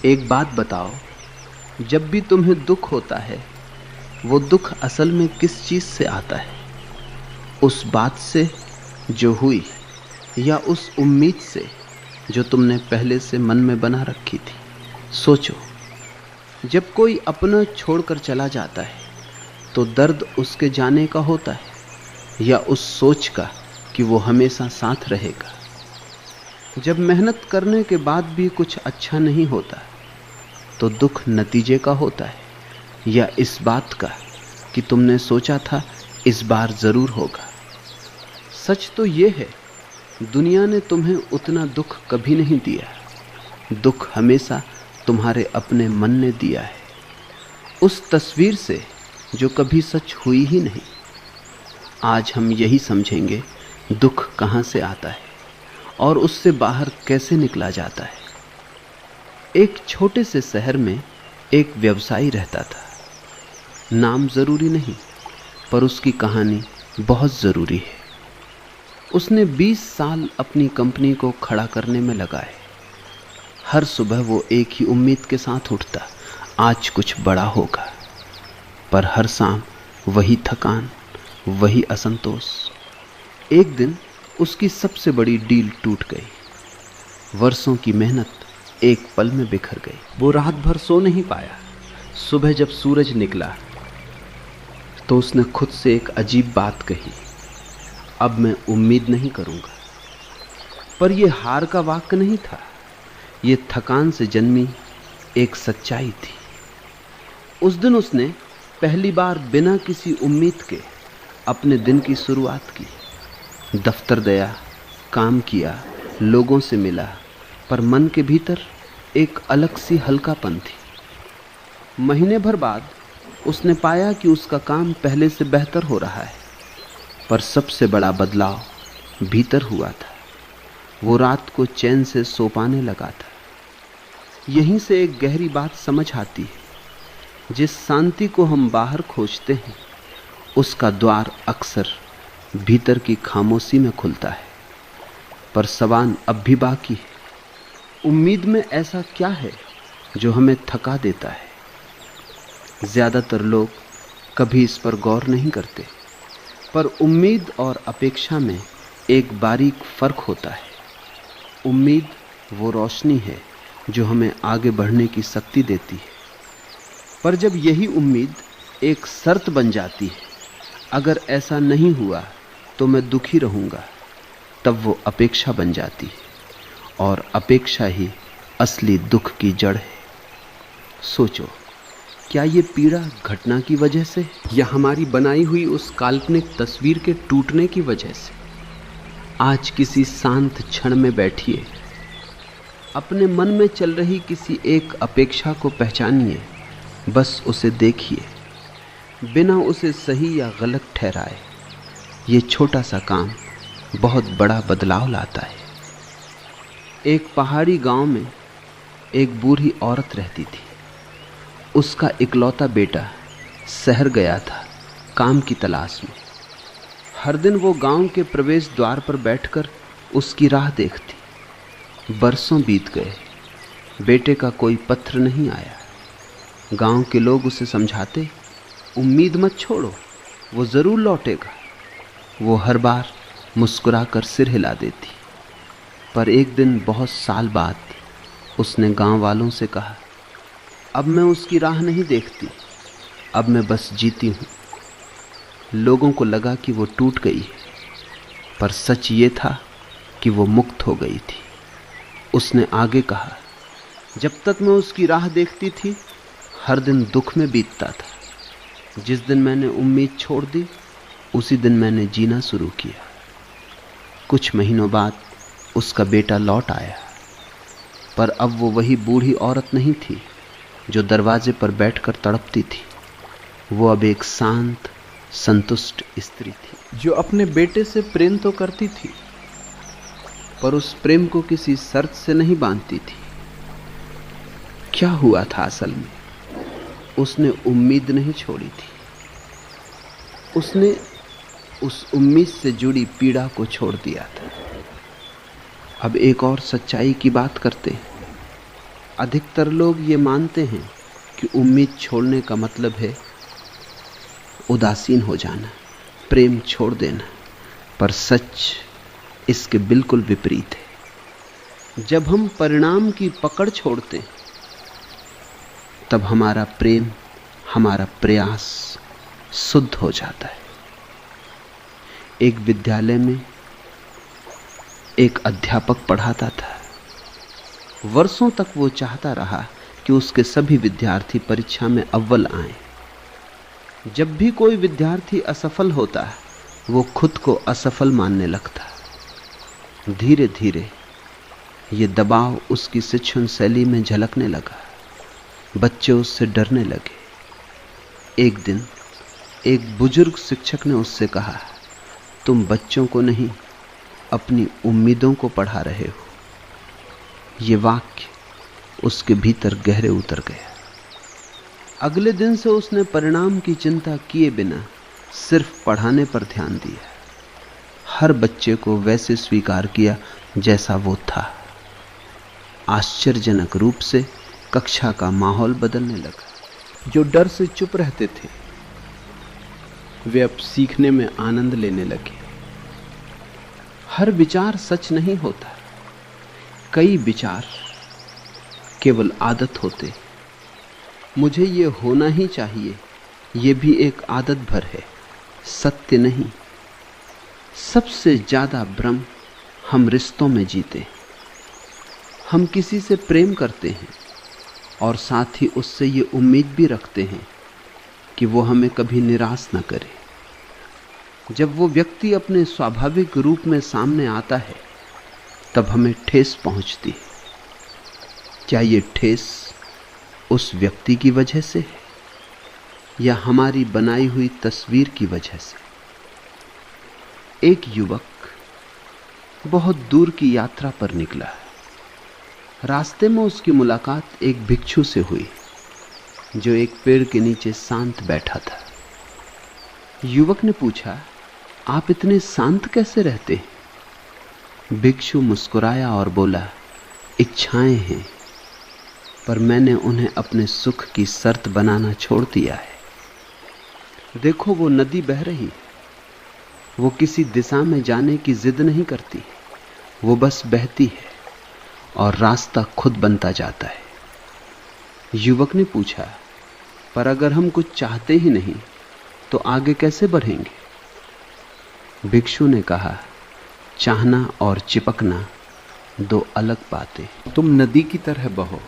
एक बात बताओ, जब भी तुम्हें दुख होता है, वो दुख असल में किस चीज से आता है? उस बात से जो हुई, या उस उम्मीद से जो तुमने पहले से मन में बना रखी थी? सोचो, जब कोई अपना छोड़कर चला जाता है तो दर्द उसके जाने का होता है, या उस सोच का कि वो हमेशा साथ रहेगा? जब मेहनत करने के बाद भी कुछ अच्छा नहीं होता तो दुख नतीजे का होता है, या इस बात का कि तुमने सोचा था इस बार जरूर होगा? सच तो ये है, दुनिया ने तुम्हें उतना दुख कभी नहीं दिया। दुख हमेशा तुम्हारे अपने मन ने दिया है, उस तस्वीर से जो कभी सच हुई ही नहीं। आज हम यही समझेंगे, दुख कहाँ से आता है और उससे बाहर कैसे निकला जाता है। एक छोटे से शहर में एक व्यवसायी रहता था। नाम जरूरी नहीं, पर उसकी कहानी बहुत जरूरी है। उसने 20 साल अपनी कंपनी को खड़ा करने में लगाए। हर सुबह वो एक ही उम्मीद के साथ उठता, आज कुछ बड़ा होगा। पर हर शाम वही थकान, वही असंतोष। एक दिन उसकी सबसे बड़ी डील टूट गई। वर्षों की मेहनत एक पल में बिखर गई। वो रात भर सो नहीं पाया। सुबह जब सूरज निकला तो उसने खुद से एक अजीब बात कही, अब मैं उम्मीद नहीं करूंगा। पर यह हार का वाक्य नहीं था, ये थकान से जन्मी एक सच्चाई थी। उस दिन उसने पहली बार बिना किसी उम्मीद के अपने दिन की शुरुआत की। दफ्तर गया, काम किया, लोगों से मिला, पर मन के भीतर एक अलग सी हल्कापन थी। महीने भर बाद उसने पाया कि उसका काम पहले से बेहतर हो रहा है, पर सबसे बड़ा बदलाव भीतर हुआ था। वो रात को चैन से सो पाने लगा था। यहीं से एक गहरी बात समझ आती है, जिस शांति को हम बाहर खोजते हैं उसका द्वार अक्सर भीतर की खामोशी में खुलता है। पर सवाल अब भी बाकी है, उम्मीद में ऐसा क्या है जो हमें थका देता है? ज्यादातर लोग कभी इस पर गौर नहीं करते, पर उम्मीद और अपेक्षा में एक बारीक फर्क होता है। उम्मीद वो रोशनी है जो हमें आगे बढ़ने की शक्ति देती है, पर जब यही उम्मीद एक शर्त बन जाती है, अगर ऐसा नहीं हुआ तो मैं दुखी रहूंगा, तब वो अपेक्षा बन जाती है, और अपेक्षा ही असली दुख की जड़ है। सोचो, क्या ये पीड़ा घटना की वजह से, या हमारी बनाई हुई उस काल्पनिक तस्वीर के टूटने की वजह से? आज किसी शांत क्षण में बैठिए, अपने मन में चल रही किसी एक अपेक्षा को पहचानिए, बस उसे देखिए, बिना उसे सही या गलत ठहराए। ये छोटा सा काम बहुत बड़ा बदलाव लाता है। एक पहाड़ी गांव में एक बूढ़ी औरत रहती थी। उसका इकलौता बेटा शहर गया था काम की तलाश में। हर दिन वो गांव के प्रवेश द्वार पर बैठकर उसकी राह देखती। बरसों बीत गए, बेटे का कोई पत्र नहीं आया। गांव के लोग उसे समझाते, उम्मीद मत छोड़ो, वो जरूर लौटेगा। वो हर बार मुस्कुराकर सिर हिला देती। पर एक दिन बहुत साल बाद उसने गांव वालों से कहा, अब मैं उसकी राह नहीं देखती, अब मैं बस जीती हूँ। लोगों को लगा कि वो टूट गई है, पर सच ये था कि वो मुक्त हो गई थी। उसने आगे कहा, जब तक मैं उसकी राह देखती थी हर दिन दुख में बीतता था। जिस दिन मैंने उम्मीद छोड़ दी उसी दिन मैंने जीना शुरू किया। कुछ महीनों बाद उसका बेटा लौट आया, पर अब वो वही बूढ़ी औरत नहीं थी जो दरवाजे पर बैठकर तड़पती थी। वो अब एक शांत, संतुष्ट स्त्री थी, जो अपने बेटे से प्रेम तो करती थी, पर उस प्रेम को किसी शर्त से नहीं बांधती थी। क्या हुआ था असल में? उसने उम्मीद नहीं छोड़ी थी, उसने उस उम्मीद से जुड़ी पीड़ा को छोड़ दिया था। अब एक और सच्चाई की बात करते हैं। अधिकतर लोग ये मानते हैं कि उम्मीद छोड़ने का मतलब है उदासीन हो जाना, प्रेम छोड़ देना, पर सच इसके बिल्कुल विपरीत है। जब हम परिणाम की पकड़ छोड़ते हैं, तब हमारा प्रेम, हमारा प्रयास शुद्ध हो जाता है। एक विद्यालय में एक अध्यापक पढ़ाता था। वर्षों तक वो चाहता रहा कि उसके सभी विद्यार्थी परीक्षा में अव्वल आएं। जब भी कोई विद्यार्थी असफल होता, वो खुद को असफल मानने लगता। धीरे धीरे ये दबाव उसकी शिक्षण शैली में झलकने लगा। बच्चे उससे डरने लगे। एक दिन एक बुजुर्ग शिक्षक ने उससे कहा, तुम बच्चों को नहीं, अपनी उम्मीदों को पढ़ा रहे हो। ये वाक्य उसके भीतर गहरे उतर गया। अगले दिन से उसने परिणाम की चिंता किए बिना सिर्फ पढ़ाने पर ध्यान दिया। हर बच्चे को वैसे स्वीकार किया जैसा वो था। आश्चर्यजनक रूप से कक्षा का माहौल बदलने लगा। जो डर से चुप रहते थे, वे अब सीखने में आनंद लेने लगे। हर विचार सच नहीं होता। कई विचार केवल आदत होते। मुझे ये होना ही चाहिए, ये भी एक आदत भर है, सत्य नहीं। सबसे ज्यादा भ्रम हम रिश्तों में जीते। हम किसी से प्रेम करते हैं और साथ ही उससे ये उम्मीद भी रखते हैं कि वो हमें कभी निराश न करे। जब वो व्यक्ति अपने स्वाभाविक रूप में सामने आता है, तब हमें ठेस पहुंचती है। क्या ये ठेस उस व्यक्ति की वजह से है या हमारी बनाई हुई तस्वीर की वजह से? एक युवक बहुत दूर की यात्रा पर निकला। रास्ते में उसकी मुलाकात एक भिक्षु से हुई, जो एक पेड़ के नीचे शांत बैठा था। युवक ने पूछा, आप इतने शांत कैसे रहते हैं? भिक्षु मुस्कुराया और बोला, इच्छाएं हैं, पर मैंने उन्हें अपने सुख की शर्त बनाना छोड़ दिया है। देखो, वो नदी बह रही, वो किसी दिशा में जाने की जिद नहीं करती, वो बस बहती है और रास्ता खुद बनता जाता है। युवक ने पूछा, पर अगर हम कुछ चाहते ही नहीं तो आगे कैसे बढ़ेंगे? भिक्षु ने कहा, चाहना और चिपकना दो अलग बातें। तुम नदी की तरह बहो,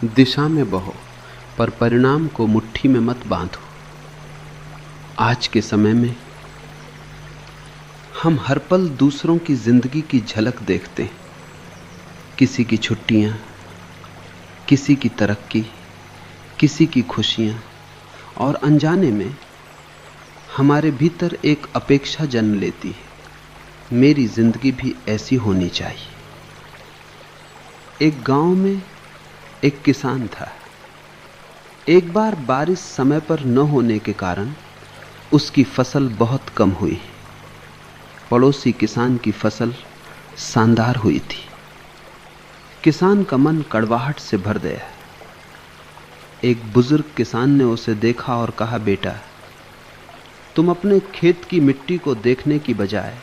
दिशा में बहो, पर परिणाम को मुट्ठी में मत बांधो। आज के समय में हम हर पल दूसरों की जिंदगी की झलक देखते हैं। किसी की छुट्टियां, किसी की तरक्की, किसी की खुशियां, और अनजाने में हमारे भीतर एक अपेक्षा जन्म लेती है, मेरी जिंदगी भी ऐसी होनी चाहिए। एक गांव में एक किसान था। एक बार बारिश समय पर न होने के कारण उसकी फसल बहुत कम हुई। पड़ोसी किसान की फसल शानदार हुई थी। किसान का मन कड़वाहट से भर गया। एक बुजुर्ग किसान ने उसे देखा और कहा, बेटा, तुम अपने खेत की मिट्टी को देखने की बजाय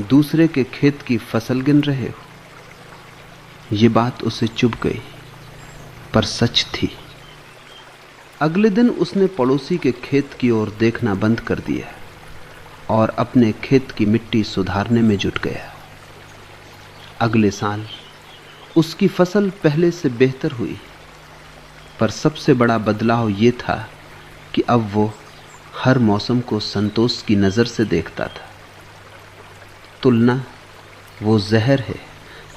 दूसरे के खेत की फसल गिन रहे हो। ये बात उसे चुभ गई, पर सच थी। अगले दिन उसने पड़ोसी के खेत की ओर देखना बंद कर दिया और अपने खेत की मिट्टी सुधारने में जुट गया। अगले साल उसकी फसल पहले से बेहतर हुई, पर सबसे बड़ा बदलाव ये था कि अब वो हर मौसम को संतोष की नजर से देखता था। तुलना वो जहर है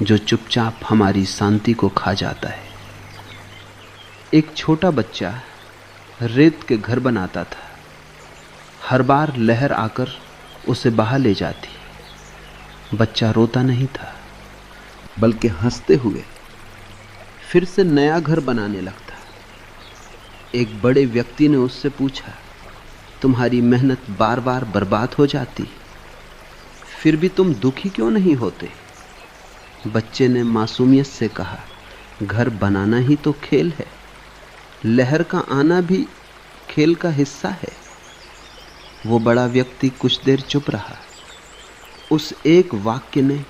जो चुपचाप हमारी शांति को खा जाता है। एक छोटा बच्चा रेत के घर बनाता था। हर बार लहर आकर उसे बहा ले जाती। बच्चा रोता नहीं था, बल्कि हंसते हुए फिर से नया घर बनाने लगता। एक बड़े व्यक्ति ने उससे पूछा, तुम्हारी मेहनत बार बार बर्बाद हो जाती, फिर भी तुम दुखी क्यों नहीं होते? बच्चे ने मासूमियत से कहा, घर बनाना ही तो खेल है। लहर का आना भी खेल का हिस्सा है। वो बड़ा व्यक्ति कुछ देर चुप रहा। उस एक वाक्य ने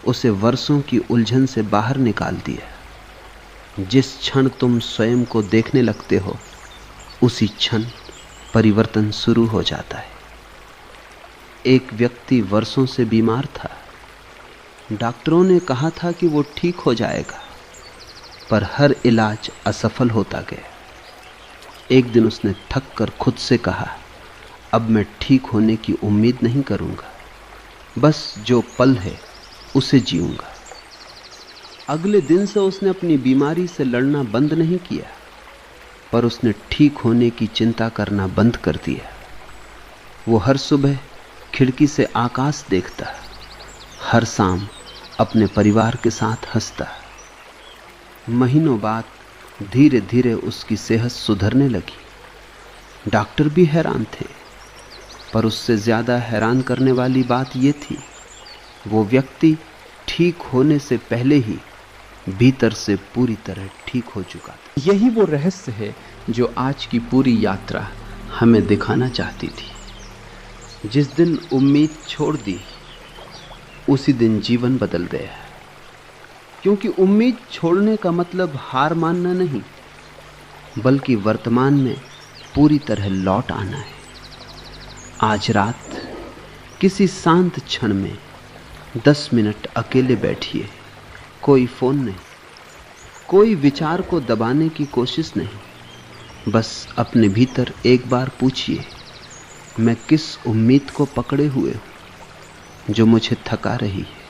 उसे वर्षों की उलझन से बाहर निकाल दिया। जिस क्षण तुम स्वयं को देखने लगते हो, उसी क्षण परिवर्तन शुरू हो जाता है। एक व्यक्ति वर्षों से बीमार था। डॉक्टरों ने कहा था कि वो ठीक हो जाएगा, पर हर इलाज असफल होता गया। एक दिन उसने थक कर खुद से कहा, अब मैं ठीक होने की उम्मीद नहीं करूंगा, बस जो पल है उसे जीऊंगा। अगले दिन से उसने अपनी बीमारी से लड़ना बंद नहीं किया, पर उसने ठीक होने की चिंता करना बंद कर दिया। वो हर सुबह खिड़की से आकाश देखता, हर शाम अपने परिवार के साथ हंसता। महीनों बाद धीरे धीरे उसकी सेहत सुधरने लगी। डॉक्टर भी हैरान थे, पर उससे ज्यादा हैरान करने वाली बात यह थी, वो व्यक्ति ठीक होने से पहले ही भीतर से पूरी तरह ठीक हो चुका था। यही वो रहस्य है जो आज की पूरी यात्रा हमें दिखाना चाहती थी। जिस दिन उम्मीद छोड़ दी, उसी दिन जीवन बदल गया। क्योंकि उम्मीद छोड़ने का मतलब हार मानना नहीं, बल्कि वर्तमान में पूरी तरह लौट आना है। आज रात किसी शांत क्षण में 10 मिनट अकेले बैठिए। कोई फोन नहीं, कोई विचार को दबाने की कोशिश नहीं। बस अपने भीतर एक बार पूछिए, मैं किस उम्मीद को पकड़े हुए हूं जो मुझे थका रही है।